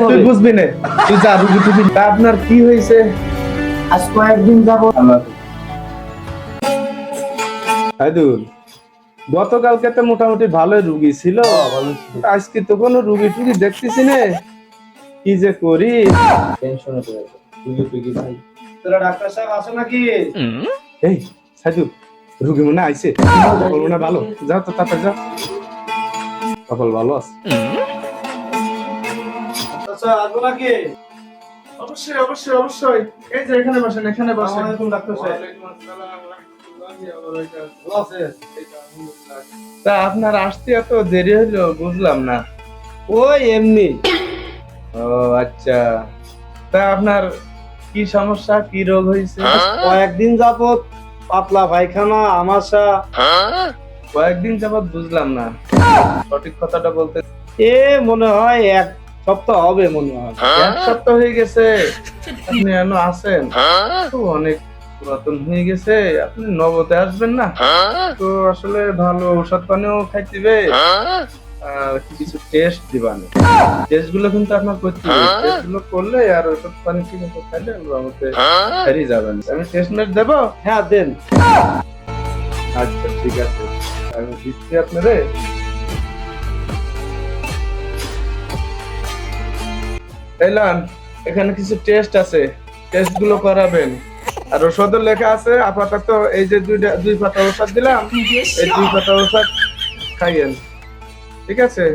তুই বুঝবি না, তুই যা রুগী টুগী। আপনার কি হয়েছে? আজ কয়েকদিন যাব সাইদুল, গতকালকে তো মোটামুটি ভালোই রুগী ছিল, আজকে তো কোনো রুগী টুগী দেখতেছি না। কি যে করি, টেনশনে পড়ে গেছে। রুগী টুগী ভাই, তোরা ডাক্তার সাহেব আসো নাকি? এই সাইদুল, রুগী মনে আইছে, কপাল মনে ভালো, যাও তো তাড়াতাড়ি যাও, কপাল ভালো আছে। আচ্ছা, আসবো নাকি? অবশ্যই অবশ্যই অবশ্যই, এই যে এখানে বসেন, এখানে বসেন। আসসালামু আলাইকুম ডাক্তার সাহেব। ভালো আছেন? তা আপনার আসতে এত দেরি হলো বুঝলাম না। ওই এমনি। ও আচ্ছা, তা আপনার কি সমস্যা, কি রোগ হয়েছে? কয়েকদিন যাবত পাতলা পায়খানা, আমাশা। কয়েকদিন যাবত বুঝলাম না, সঠিক কথাটা বলতে। এ মনে হয় এক সপ্তাহ হবে মনে হয়। এক সপ্তাহ হয়ে গেছে আপনি এখনো আছেন? তো অনেক পুরাতন হয়ে গেছে, আপনি নবতে আসবেন না তো? আসলে ভালো ওষুধ পানিও খাইতে, আর কিছু টেস্ট দিবানি। টেস্ট গুলো কিন্তু আপনার করতে হবে, টেস্ট গুলো করলে আর ওষুধ পানি ঠিক মতো খাইলে আমাকে ফেরি যাবেন। আমি টেস্ট মেট দেবো? হ্যাঁ দেন। আচ্ছা ঠিক আছে, আমি দিচ্ছি আপনারে। এলান, এখানে কিছু টেস্ট আছে, টেস্ট গুলো করাবেন। আর ওষুধও লেখা আছে। আপাতত এই যে দুই পাতা ওষুধ দিলাম, এই দুই পাতা ওষুধ খাইয়েন, ঠিক আছে?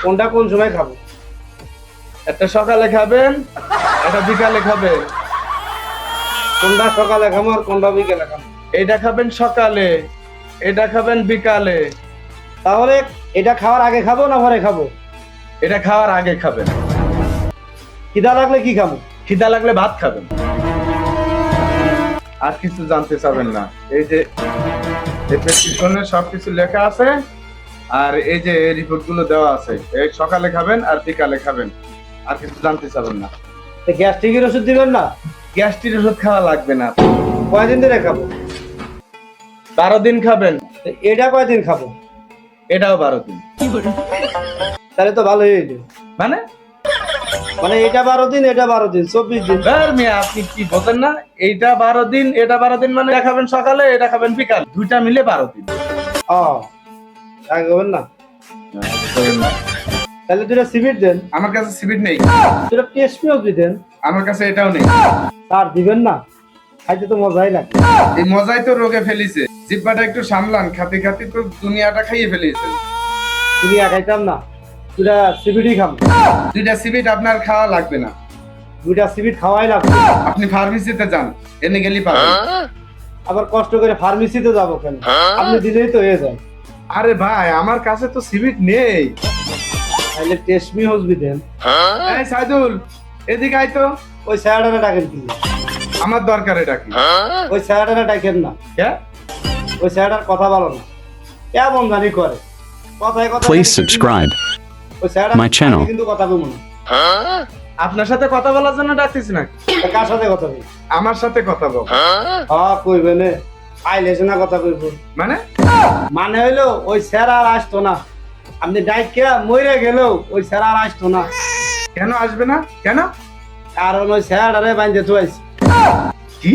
কোনটা কোন সময় খাবো? একটা সকালে খাবেন, একটা বিকালে খাবেন। কোনটা সকালে খাবো আর কোনটা বিকেলে খাবো? এটা খাবেন সকালে, এটা খাবেন বিকালে। তাহলে এটা খাওয়ার আগে খাবো না পরে খাবো? এটা খাওয়ার আগে খাবেন। খিদা লাগলে কি খাবো? খিদা লাগলে ভাত খাবেন, আর কিছু জানতে চাবেন না। এই যে এই প্রেসক্রিপশনে সবকিছু লেখা আছে, আর এই যে এই রিপোর্ট গুলো দেওয়া আছে। এই সকালে খাবেন আর বিকালে খাবেন, আর কিছু জানতে চাবেন না। গ্যাস্ট্রিকের ওষুধ দিবেন না? গ্যাস্ট্রিক ওষুধ খাওয়া লাগবে না। কয়দিন ধরে খাবো? 12 দিন খাবেন। এটা কয়দিন খাবো? এটাও 12 দিন। তাহলে তো ভালোই হইলো। মানে মানে এটা 12 দিন, এটা 12 দিন, 24 দিন। মিয়া আপনি কি বোঝেন না? এইটা 12 দিন, এটা 12 দিন, মানে এটা খাবেন সকালে, এটা খাবেন বিকাল, দুইটা মিলে 12 দিন। ও আগে হবেন না? তাহলে দুটা সিবিট দেন। আমার কাছে সিবিট নেই। দুটা টেস্ট মিও দেন। আমার কাছে এটাও নেই। স্যার দিবেন না? খাইতে তো মজাই লাগে। এই মজাই তো রোগে ফেলিছে। জিহ্বাটা একটু সামলান, খাতে খাতে তো দুনিয়াটা খাইয়ে ফেলিছে। দুনিয়া খাইতাম না, দুটা সিবিটই খাবো। দুইটা সিবিট আপনার খাওয়া লাগবে না। দুটা সিবিট খাওয়াই লাগবে। আপনি ফার্মেসিতে যান, এনে গেলেই পাবেন। আবার কষ্ট করে ফার্মেসিতে যাবো কেন? আপনি দিলেই তো হয়ে যায়। আরে ভাই, আমার কাছে তো সিবিট নেই। তাহলে টেস্ট মি হসবি দেন। এই সাইদুল, এদিকে আয় তো। ওই স্যারটারে ডাকেন কি? আমার দরকার এটা কি? ওই স্যারটারে ডাকেন না। কে? ওই স্যারটার কথা বলো না, কেমন জানি করে কথায় কথা। Please subscribe ওই স্যারটা my channel. কিন্তু কথা বলবো না। আপনার সাথে কথা বলার জন্য ডাকতেছি নাকি? তা কার সাথে কথা বলবো? আমার সাথে কথা বল। হ্যাঁ কইবে না, আইলে না কথা কইব। মানে মানে হইলো ওই স্যার আর আসতো না। আপনি ডাইকে মইরে গেলেও ওই স্যার আর আসতো না। কেন আসবে না? কেন? কারণ ওই স্যারটারে বাইন্ধে থুয়াইছি। কি?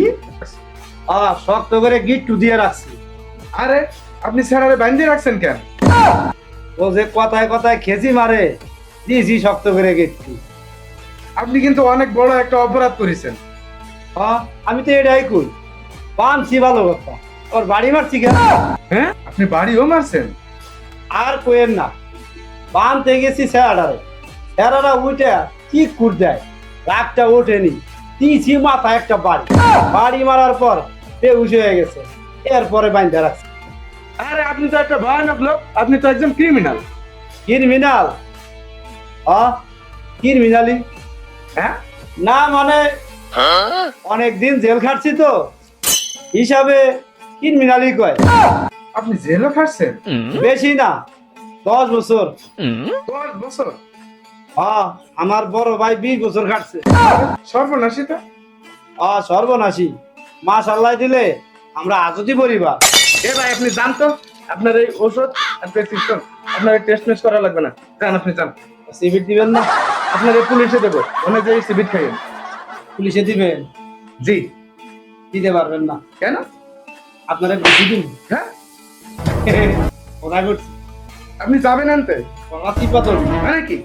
শক্ত করে গিট্টু দিয়ে রাখছি। আরে আপনি স্যারারে বাঁধিয়ে রাখছেন কেন? ও যে কথায় কথায় খেজি মারে, দিয়েছি শক্ত করে গিট্টু। আপনি কিন্তু অনেক বড় একটা অপরাধ করেছেন। আমি তো এটাই কই, পানছি ভালো কথা, ওর বাড়ি মারছি কেন? হ্যাঁ, আপনি বাড়িও মারছেন? আর কইেন না, বানতে গেছি স্যারারে, স্যারারা উঠে কি কুট দেয়, রাগটা ওঠেনি, দিয়েছি মাথা একটা বাড়ি। বাড়ি মারার পর বেহুশ হয়ে গেছে, এরপরে বাইন্ধে রাখছে। আরে আপনি তো একটা ভয়ানক লোক, আপনি তো একজন ক্রিমিনাল। ক্রিমিনাল? ক্রিমিনালি? হ্যাঁ না মানে অনেকদিন জেল খাটছি তো, হিসাবে ক্রিমিনালি কয়। আপনি জেলও খাটছেন? বেশি না, 10 বছর। 10 বছর? আমার বড় ভাই 20 বছর খাটছে। সর্বনাশী তো। সর্বনাশী। মাশাআল্লাহ দিলে আমরা আজতি পরিবার। এ ভাই আপনি জান তো, আপনার এই ওষুধ আর প্রেসক্রিপশন আপনার টেস্ট মেস করা লাগবে না, যান আপনি যান। সিবিট দিবেন না? আপনার এই পুলিশে দেবো, অনুযায়ী সিবিট খাইয়েন। পুলিশে দিবেন? জি। দিতে পারবেন না কেন? আপনারা বেশি দিন। হ্যাঁ, মজা করছি। আপনি যাবেন আনতে চিপাতন মানে কি?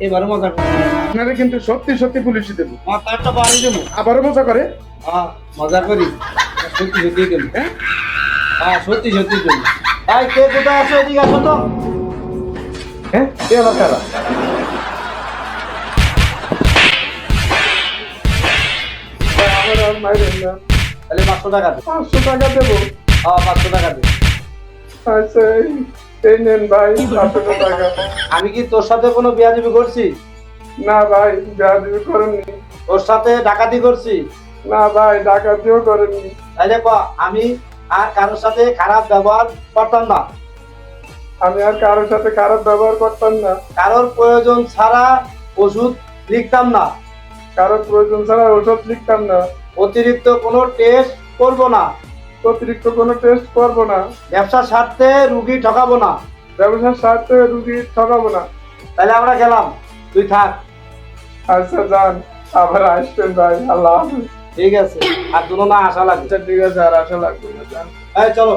এবারে মজা করছি। আপনারা কিন্তু সত্যি সত্যি পুলিশে দেবো। মাথা একটা বাড়ি দেবো। আবারও মজা করে? হ্যাঁ মজা করি, সত্যি সত্যি দেবো। হ্যাঁ, হ্যাঁ সত্যি সত্যি দেবো। এই কে কোথায় আছো, এদিকে আসো তো। হ্যাঁ, কে আবার কারা? আমার আর মাইরেন না। তাহলে 500 টাকা দে। 500 টাকা দেবো? হ্যাঁ 500 টাকা দে। আচ্ছা, এই নেন ভাই 500 টাকা। আমি কি তোর সাথে কোনো বিয়াদবি করছি? না ভাই, যা দিবি করেননি। তোর সাথে ডাকাতি করছি? না ভাই, ডাকাতিও করেননি। তাইলে ক আমি আর কারোর সাথে খারাপ ব্যবহার করতাম না, আমি আর কারোর সাথে খারাপ ব্যবহার করতাম না, কারোর প্রয়োজন ছাড়া ওষুধ লিখতাম না, কারোর প্রয়োজন ছাড়া ওষুধ লিখতাম না, অতিরিক্ত কোনো টেস্ট করব না, অতিরিক্ত কোনো টেস্ট করবো না, ব্যবসার স্বার্থে রুগী ঠকাবো না। ব্যবসার স্বার্থে রুগী ঠকাবো না। তাহলে আমরা গেলাম, তুই থাক। আচ্ছা যান, আবার আসবেন ভাই। আল্লাহ হাফেজ। ঠিক আছে, আর দুটো না আশা লাগছে। আচ্ছা ঠিক আছে, আর আশা লাগবে না, যান। এই চলো।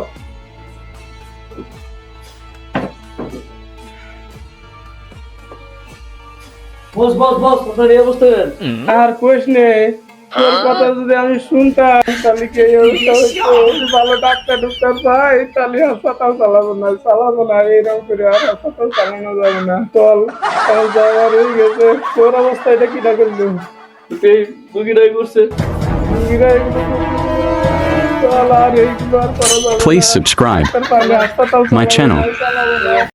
বস বস বস, আপনার এই অবস্থা কেন? আর কোশ নে, তোর কথা যদি আমি শুনতাম তাহলে কি এই অবস্থা হতো? যদি ভালো ডাক্তার ডুক্তার পাই তাহলে হাসপাতাল চালাবো না, এইরকম করে আর হাসপাতাল চালানো যাবে না। চল, আমার যাওয়ার হয়ে গেছে। তোর অবস্থা এটা কিটা করলো? এই রুগীরাই করছে। রুগীরা এগুলো চল, আর এইগুলো আর করা যাবে না। Please subscribe ডাক্তার পাইলে হাসপাতাল my চালাবো channel. না, চালাবো না।